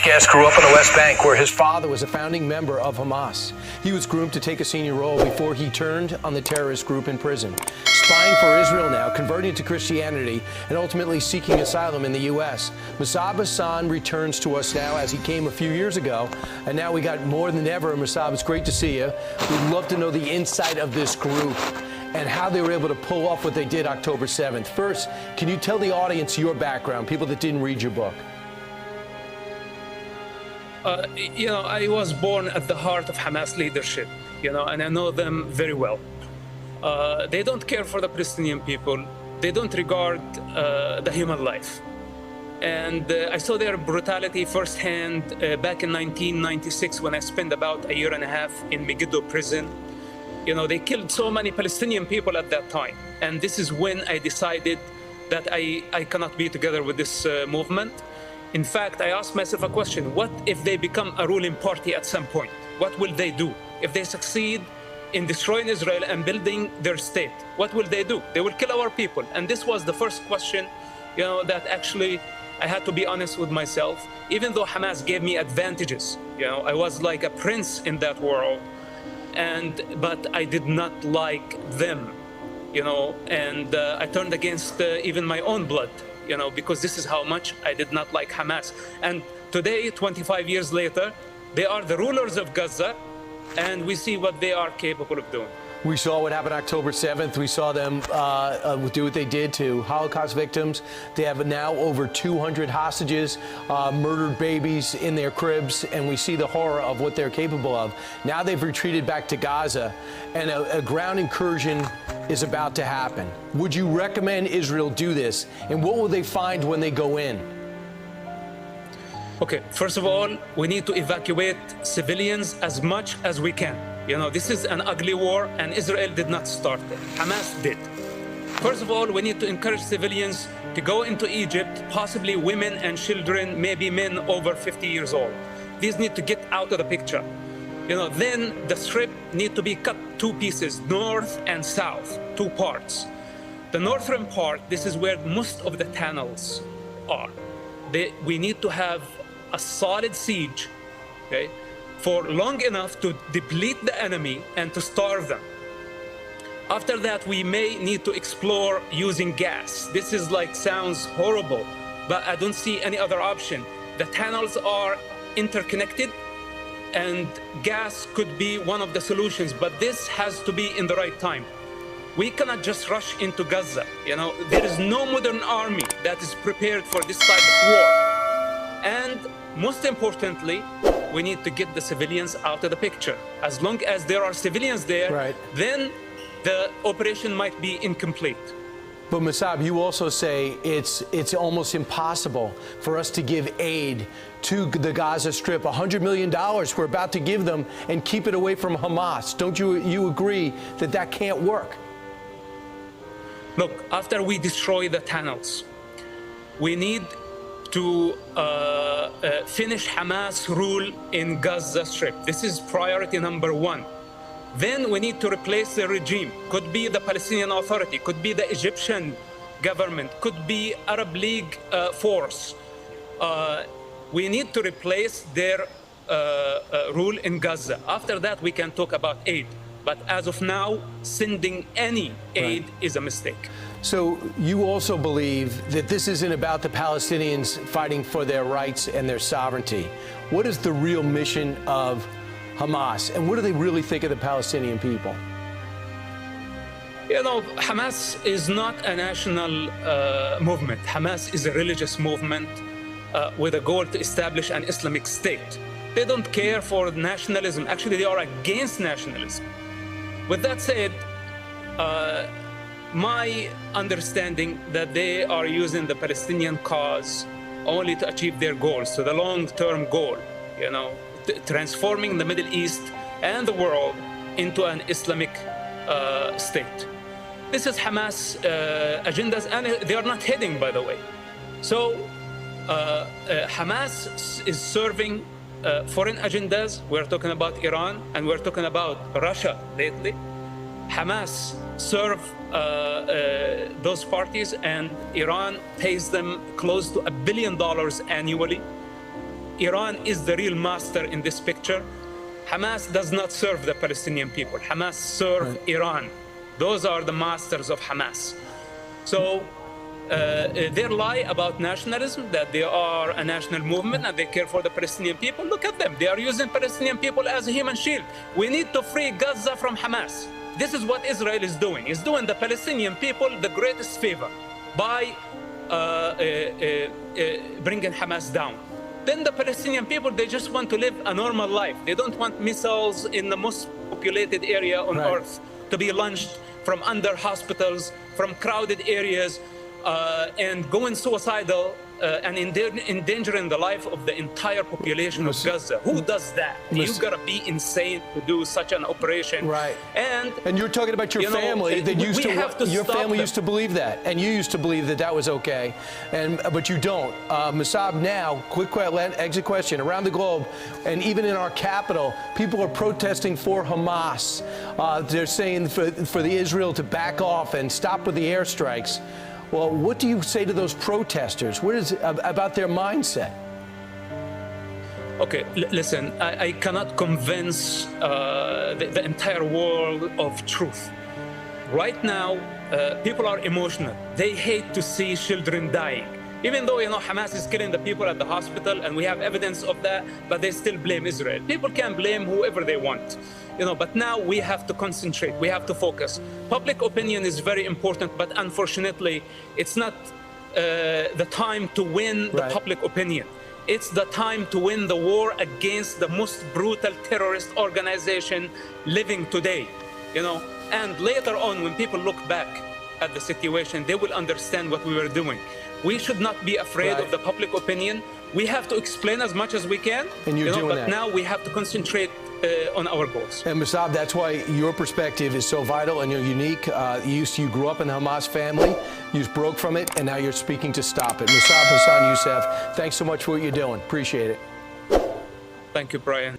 guest grew up on the West Bank, where his father was a founding member of Hamas. He was groomed to take a senior role before he turned on the terrorist group in prison. Spying for Israel now, converting to Christianity, and ultimately seeking asylum in the U.S. Musab Hassan returns to us now, as he came a few years ago, and now we got more than ever. Musab, it's great to see you. We'd love to know the insight of this group and how they were able to pull off what they did October 7th. First, can you tell the audience your background, people that didn't read your book? I was born at the heart of Hamas leadership, and I know them very well. They don't care for the Palestinian people. They don't regard the human life. And I saw their brutality firsthand back in 1996 when I spent about a year and a half in Megiddo prison. They killed so many Palestinian people at that time. And this is when I decided that I cannot be together with this movement. In fact, I asked myself a question: what if they become a ruling party at some point? What will they do? If they succeed in destroying Israel and building their state, what will they do? They will kill our people. And this was the first question, that actually I had to be honest with myself. Even though Hamas gave me advantages, I was like a prince in that world, but I did not like them, and I turned against even my own blood. Because this is how much I did not like Hamas. And today, 25 years later, they are the rulers of Gaza, and we see what they are capable of doing. We saw what happened October 7th. We saw them do what they did to Holocaust victims. They have now over 200 hostages, murdered babies in their cribs, and we see the horror of what they're capable of. Now they've retreated back to Gaza, and a ground incursion is about to happen. Would you recommend Israel do this, and what will they find when they go in? Okay, first of all, we need to evacuate civilians as much as we can. This is an ugly war, and Israel did not start it. Hamas did. First of all, we need to encourage civilians to go into Egypt, possibly women and children, maybe men over 50 years old. These need to get out of the picture. Then the strip need to be cut two pieces, north and south, two parts. The northern part, this is where most of the tunnels are. We need to have a solid siege, okay, for long enough to deplete the enemy and to starve them. After that, we may need to explore using gas. This is sounds horrible, but I don't see any other option. The tunnels are interconnected, and gas could be one of the solutions, but this has to be in the right time. We cannot just rush into Gaza. There is no modern army that is prepared for this type of war. And most importantly, we need to get the civilians out of the picture. As long as there are civilians there, right, then the operation might be incomplete. But Musab, you also say it's almost impossible for us to give aid to the Gaza Strip. $100 million we're about to give them and keep it away from Hamas. Don't you agree that that can't work? Look, after we destroy the tunnels, we need to finish Hamas rule in Gaza Strip. This is priority number one. Then we need to replace the regime. Could be the Palestinian Authority, could be the Egyptian government, could be Arab League force. We need to replace their rule in Gaza. After that, we can talk about aid. But as of now, sending any aid is a mistake. So you also believe that this isn't about the Palestinians fighting for their rights and their sovereignty. What is the real mission of Hamas, and what do they really think of the Palestinian people? Hamas is not a national movement. Hamas is a religious movement with a goal to establish an Islamic state. They don't care for nationalism. Actually, they are against nationalism. With that said, my understanding that they are using the Palestinian cause only to achieve their goals, so the long-term goal, transforming the Middle East and the world into an Islamic state. This is Hamas agendas, and they are not hidden, by the way. So Hamas is serving foreign agendas. We're talking about Iran, and we're talking about Russia lately. Hamas serve those parties, and Iran pays them close to $1 billion annually. Iran is the real master in this picture. Hamas does not serve the Palestinian people. Hamas serve Iran. Those are the masters of Hamas. So their lie about nationalism, that they are a national movement and they care for the Palestinian people, look at them. They are using Palestinian people as a human shield. We need to free Gaza from Hamas. This is what Israel is doing. It's doing the Palestinian people the greatest favor by bringing Hamas down. Then the Palestinian people, they just want to live a normal life. They don't want missiles in the most populated area on earth to be launched from under hospitals, from crowded areas, and going suicidal and endangering the life of the entire population of Gaza. Who does that? You gotta be insane to do such an operation. Right. And you're talking about your family that used to your family used to believe that, and you used to believe that that was okay, but you don't. Musab, now, quick exit question. Around the globe, and even in our capital, people are protesting for Hamas. They're saying for the Israel to back off and stop with the airstrikes. Well, what do you say to those protesters? What is it about their mindset? Okay, listen, I cannot convince the entire world of truth. Right now, people are emotional. They hate to see children dying. Even though, Hamas is killing the people at the hospital and we have evidence of that, but they still blame Israel. People can blame whoever they want, but now we have to concentrate. We have to focus. Public opinion is very important, but unfortunately, it's not the time to win the public opinion. It's the time to win the war against the most brutal terrorist organization living today, And later on, when people look back at the situation, they will understand what we were doing. We should not be afraid of the public opinion. We have to explain as much as we can. And you're doing but that. now we have to concentrate on our goals. And Musab, that's why your perspective is so vital and you're unique. You grew up in the Hamas family, you broke from it, and now you're speaking to stop it. Musab Hassan Youssef, thanks so much for what you're doing. Appreciate it. Thank you, Brian.